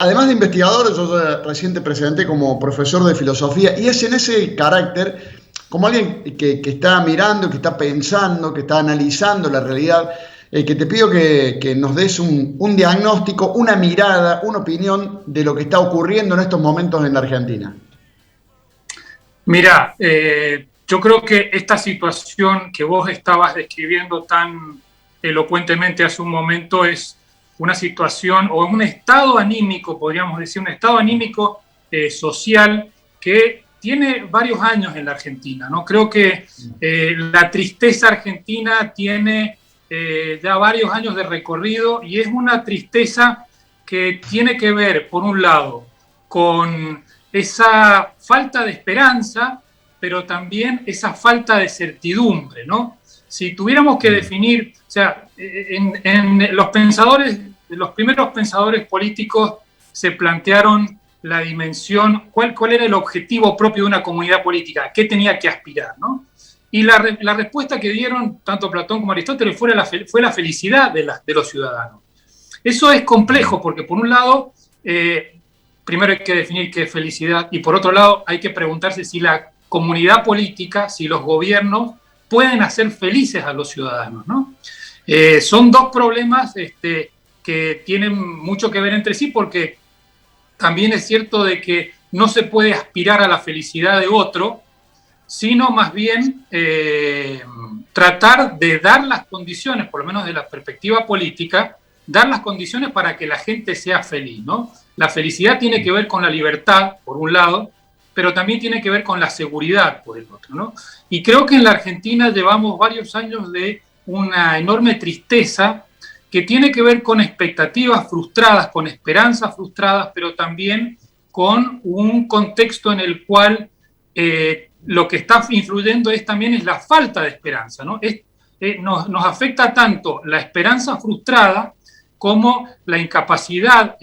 Además de investigador, yo ya recién te presenté como profesor de filosofía y es en ese carácter, como alguien que está mirando, que está pensando, que está analizando la realidad, que te pido que nos des un diagnóstico, una mirada, una opinión de lo que está ocurriendo en estos momentos en la Argentina. Mira, yo creo que esta situación que vos estabas describiendo tan elocuentemente hace un momento es una situación o un estado anímico, podríamos decir, un estado anímico social que tiene varios años en la Argentina, ¿no? Creo que la tristeza argentina tiene ya varios años de recorrido y es una tristeza que tiene que ver, por un lado, con esa falta de esperanza, pero también esa falta de certidumbre, ¿no? Si tuviéramos que definir, o sea, en los pensadores, los primeros pensadores políticos se plantearon la dimensión, cuál era el objetivo propio de una comunidad política, qué tenía que aspirar, ¿no? Y la respuesta que dieron tanto Platón como Aristóteles fue la felicidad de los ciudadanos. Eso es complejo porque, por un lado, primero hay que definir qué es felicidad y, por otro lado, hay que preguntarse si la comunidad política, si los gobiernos pueden hacer felices a los ciudadanos, ¿no? Son dos problemas que tienen mucho que ver entre sí porque también es cierto de que no se puede aspirar a la felicidad de otro, sino más bien tratar de dar las condiciones, por lo menos de la perspectiva política, dar las condiciones para que la gente sea feliz, ¿no? La felicidad tiene que ver con la libertad, por un lado, pero también tiene que ver con la seguridad, por el otro, ¿no? Y creo que en la Argentina llevamos varios años de una enorme tristeza que tiene que ver con expectativas frustradas, con esperanzas frustradas, pero también con un contexto en el cual lo que está influyendo también es la falta de esperanza, ¿no? Nos afecta tanto la esperanza frustrada como la incapacidad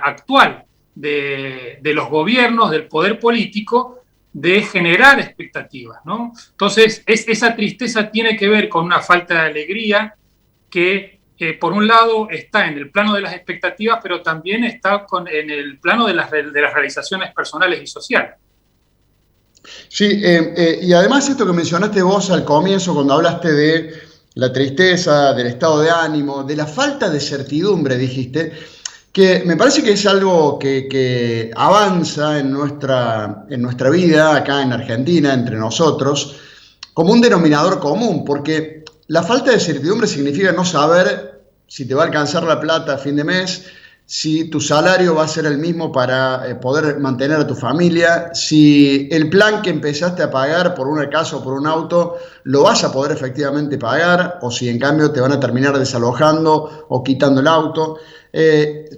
actual de los gobiernos, del poder político, de generar expectativas, ¿no? Entonces, esa tristeza tiene que ver con una falta de alegría que, por un lado, está en el plano de las expectativas, pero también está en el plano de las realizaciones personales y sociales. Sí, y además esto que mencionaste vos al comienzo, cuando hablaste de la tristeza, del estado de ánimo, de la falta de certidumbre, dijiste, que me parece que es algo que avanza en nuestra vida acá en Argentina, entre nosotros, como un denominador común, porque la falta de certidumbre significa no saber si te va a alcanzar la plata a fin de mes, si tu salario va a ser el mismo para poder mantener a tu familia, si el plan que empezaste a pagar por una casa o por un auto lo vas a poder efectivamente pagar, o si en cambio te van a terminar desalojando o quitando el auto.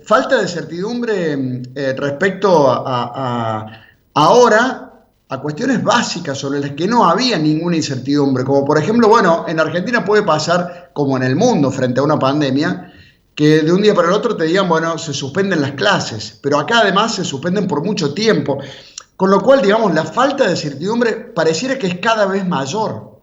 Falta de certidumbre respecto a ahora a cuestiones básicas sobre las que no había ninguna incertidumbre, como por ejemplo, bueno, en Argentina puede pasar como en el mundo frente a una pandemia, que de un día para el otro te digan, bueno, se suspenden las clases, pero acá además se suspenden por mucho tiempo, con lo cual, digamos, la falta de certidumbre pareciera que es cada vez mayor.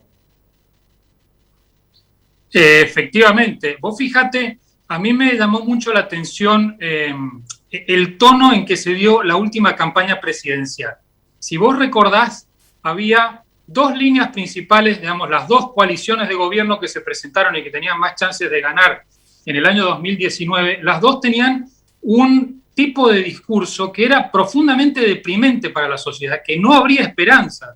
Efectivamente, vos fíjate, a mí me llamó mucho la atención el tono en que se dio la última campaña presidencial. Si vos recordás, había dos líneas principales, digamos, las dos coaliciones de gobierno que se presentaron y que tenían más chances de ganar en el año 2019, las dos tenían un tipo de discurso que era profundamente deprimente para la sociedad, que no habría esperanza.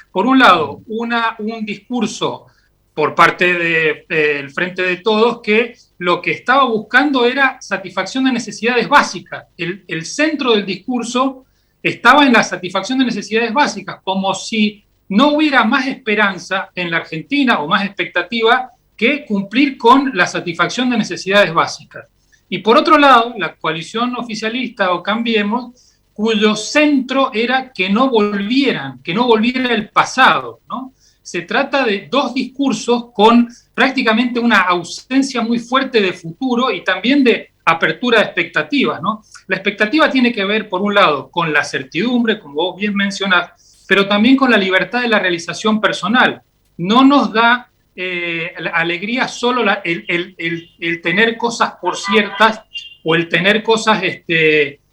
Por un lado, un discurso por parte del Frente de Todos que lo que estaba buscando era satisfacción de necesidades básicas. El centro del discurso estaba en la satisfacción de necesidades básicas, como si no hubiera más esperanza en la Argentina o más expectativa que cumplir con la satisfacción de necesidades básicas. Y por otro lado, la coalición oficialista o Cambiemos, cuyo centro era que no volviera el pasado, ¿no? Se trata de dos discursos con prácticamente una ausencia muy fuerte de futuro y también de apertura de expectativas, ¿no? La expectativa tiene que ver, por un lado, con la certidumbre, como vos bien mencionás, pero también con la libertad de la realización personal. No nos da la alegría solo el tener cosas por ciertas, o el tener cosas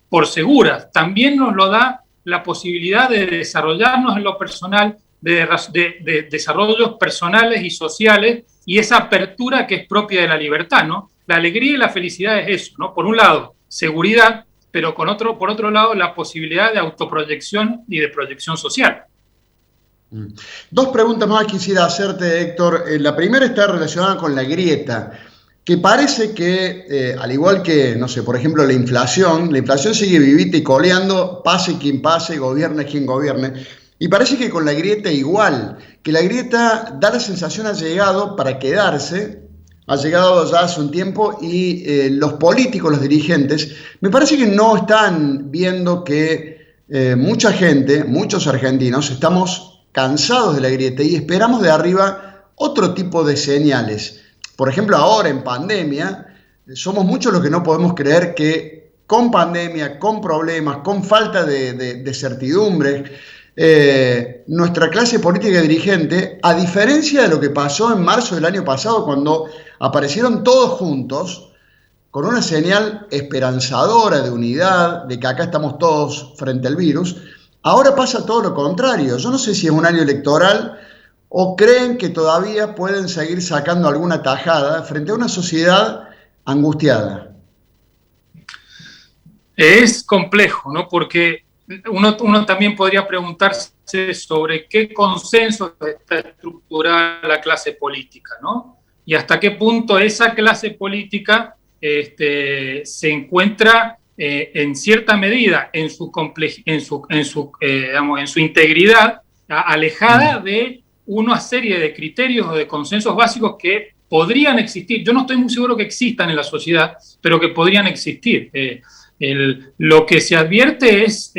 por seguras. También nos lo da la posibilidad de desarrollarnos en lo personal, de desarrollos personales y sociales, y esa apertura que es propia de la libertad, ¿no? La alegría y la felicidad es eso, ¿no? Por un lado, seguridad, pero por otro lado, la posibilidad de autoproyección y de proyección social. Dos preguntas más quisiera hacerte, Héctor. La primera está relacionada con la grieta, que parece que, al igual que, no sé, por ejemplo, la inflación sigue vivita y coleando, pase quien pase, gobierne quien gobierne, y parece que con la grieta igual, que la grieta da la sensación ha llegado para quedarse, ha llegado ya hace un tiempo, y los políticos, los dirigentes, me parece que no están viendo que mucha gente, muchos argentinos, estamos cansados de la grieta y esperamos de arriba otro tipo de señales. Por ejemplo, ahora en pandemia, somos muchos los que no podemos creer que con pandemia, con problemas, con falta de certidumbre, nuestra clase política y dirigente, a diferencia de lo que pasó en marzo del año pasado, cuando aparecieron todos juntos, con una señal esperanzadora de unidad, de que acá estamos todos frente al virus, ahora pasa todo lo contrario. Yo no sé si es un año electoral o creen que todavía pueden seguir sacando alguna tajada frente a una sociedad angustiada. Es complejo, ¿no? Porque uno también podría preguntarse sobre qué consenso está estructurada la clase política, ¿no? Y hasta qué punto esa clase política se encuentra en cierta medida en su integridad, alejada de una serie de criterios o de consensos básicos que podrían existir. Yo no estoy muy seguro que existan en la sociedad, pero que podrían existir. Lo que se advierte es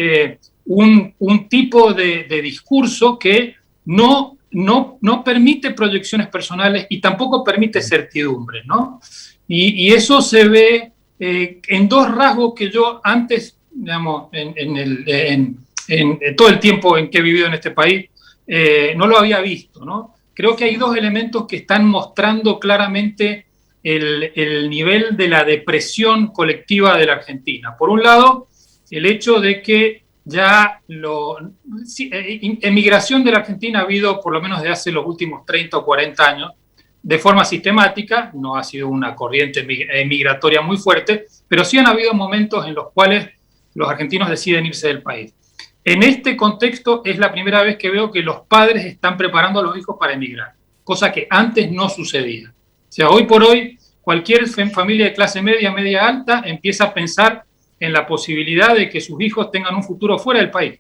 un tipo de discurso que no permite proyecciones personales y tampoco permite certidumbre, ¿no? Y eso se ve en dos rasgos que yo antes, digamos, en todo el tiempo en que he vivido en este país, no lo había visto, ¿no? Creo que hay dos elementos que están mostrando claramente el nivel de la depresión colectiva de la Argentina. Por un lado, el hecho de que ya emigración de la Argentina ha habido por lo menos desde hace los últimos 30 o 40 años, de forma sistemática, no ha sido una corriente migratoria muy fuerte, pero sí han habido momentos en los cuales los argentinos deciden irse del país. En este contexto es la primera vez que veo que los padres están preparando a los hijos para emigrar, cosa que antes no sucedía. O sea, hoy por hoy, cualquier familia de clase media, media alta, empieza a pensar en la posibilidad de que sus hijos tengan un futuro fuera del país.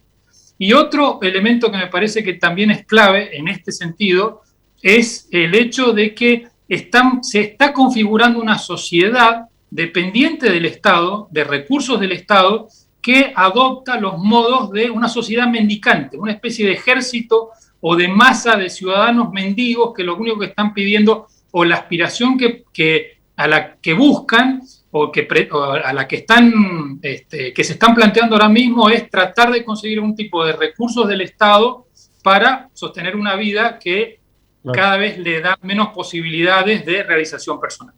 Y otro elemento que me parece que también es clave en este sentido es el hecho de que se está configurando una sociedad dependiente del Estado, de recursos del Estado, que adopta los modos de una sociedad mendicante, una especie de ejército o de masa de ciudadanos mendigos que lo único que están pidiendo, o la aspiración a la que buscan o a la que están que se están planteando ahora mismo, es tratar de conseguir un tipo de recursos del Estado para sostener una vida que cada vez le da menos posibilidades de realización personal.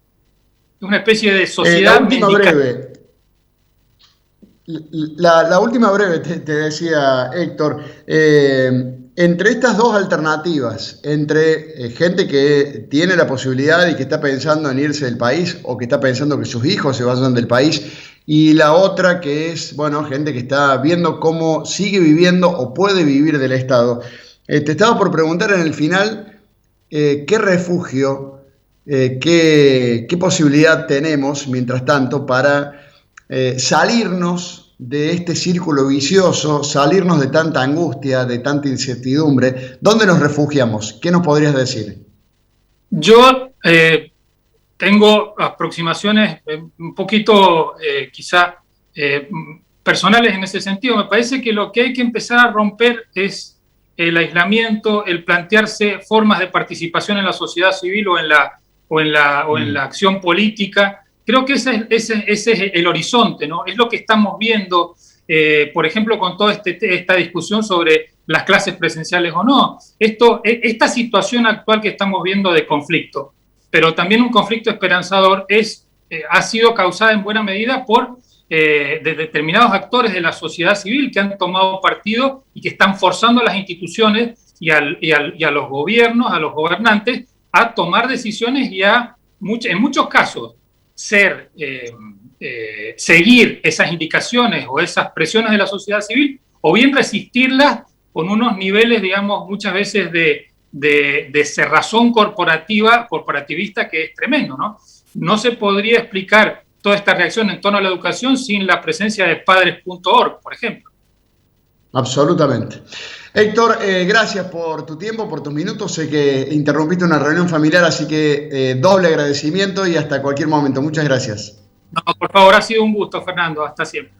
Es una especie de sociedad breve. La última breve, te decía Héctor, entre estas dos alternativas, entre gente que tiene la posibilidad y que está pensando en irse del país, o que está pensando que sus hijos se vayan del país, y la otra que es, bueno, gente que está viendo cómo sigue viviendo o puede vivir del Estado. Te estaba por preguntar en el final, ¿qué refugio, qué posibilidad tenemos, mientras tanto, para salirnos de este círculo vicioso, salirnos de tanta angustia, de tanta incertidumbre? ¿Dónde nos refugiamos? ¿Qué nos podrías decir? Yo tengo aproximaciones un poquito quizá personales en ese sentido. Me parece que lo que hay que empezar a romper es el aislamiento, el plantearse formas de participación en la sociedad civil o en la acción política. Creo que ese es el horizonte, ¿no? Es lo que estamos viendo, por ejemplo, con toda esta discusión sobre las clases presenciales o no. Esta situación actual que estamos viendo de conflicto, pero también un conflicto esperanzador, es ha sido causada en buena medida por de determinados actores de la sociedad civil que han tomado partido y que están forzando a las instituciones y a los gobiernos, a los gobernantes, a tomar decisiones y en muchos casos, seguir esas indicaciones o esas presiones de la sociedad civil, o bien resistirlas con unos niveles, digamos, muchas veces de cerrazón corporativista que es tremendo, ¿no? No se podría explicar toda esta reacción en torno a la educación sin la presencia de padres.org, por ejemplo. Absolutamente. Héctor, gracias por tu tiempo, por tus minutos. Sé que interrumpiste una reunión familiar, así que doble agradecimiento y hasta cualquier momento. Muchas gracias. No, por favor, ha sido un gusto, Fernando. Hasta siempre.